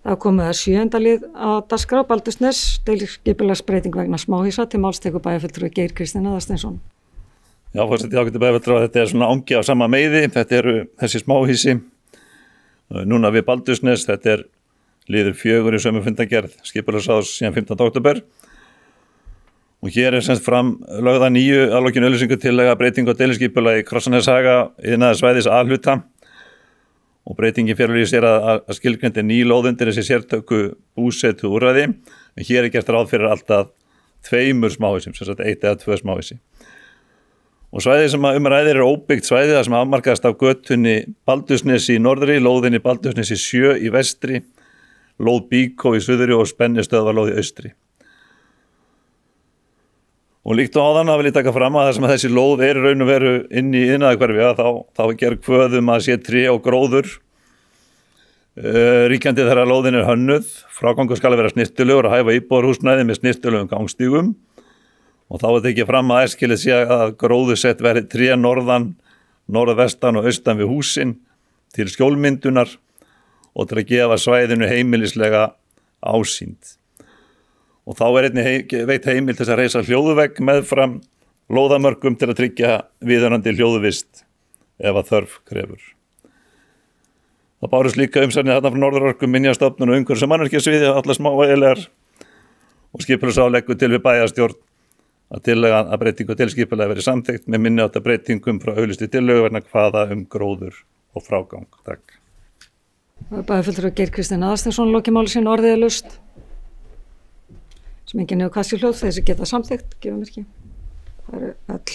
Það komið að 7. lið á dagskrá Baldursnes, deiliskipulagsbreyting vegna smáhýsa, til máls tekur bæjarfulltrúi Geir Kristinn Aðalsteinsson. Já, forseti ágæti bæjarfulltrúi, þetta er svona angi á sama meiði, þetta eru þessi smáhýsi. Núna við Baldursnes, þetta er liður 4 í sömu fundagerð skipulagsráðs síðan 15. október. Og hér er semst fram lögða 9 að lokinni auglýsingu tillaga breyting á deiliskipulagi Krossaneshaga iðnaðarsvæðis A-hluta. Og breytingin felur í sér að skilgreind ný lóð undir þessi sértöku búsetu úrræði. En hér er gert ráð fyrir alltaf 2 smáhýsum, sem sagt 1 eða 2 smáhýsi. Og svæðið sem ræðir er óbyggt svæðið, það sem afmarkaðist af götunni Baldursnesi í norðri, lóðinni Baldursnesi 7 í vestri, lóð Bíkó í suðri og spennistöðvarlóð í austri. Og líkt og áðan vil ég taka fram að það sem þessi lóð er raun og veru inn í iðnaðarhverfi, þá er gerð kvöðum að sé tré og gróður. Ríkjandi þegar lóðin er hönnuð, frágangur skal vera snyrtilegur og hæfa íbúðarhúsnæði með snyrtilegum gangstígum. Og þá er tekið fram að æskilið sé að gróðursett verði tré norðan, norðvestan og austan við húsin til skjólmyndunar og til að gefa svæðinu heimilislega ásýnd. Og þá er einnig veitt heimild til að reisa hljóðuvegg meðfram lóðamörkum til að tryggja viðunandi hljóðuvist ef að þörf krefur. Það bárust líka umsagnir þarna frá Norðurorku, Minjastofnun og umhverfis- og mannvirkjasviði allar smávægilegar og skipulagsráð leggur til við bæjarstjórn að tillagan að breytingu til skipulagi verið samþykkt með minni átta breytingum frá auglýstri tillögu vegna kvaða gróður og frágang. Takk. Bæjarfulltrúi Geir Kristinn Aðalsteinsson lokið máli sínu orðið er laust. Sem enginn hefur kastið hljóð, þessi geta samþykkt, gefum ekki. Það eru öll.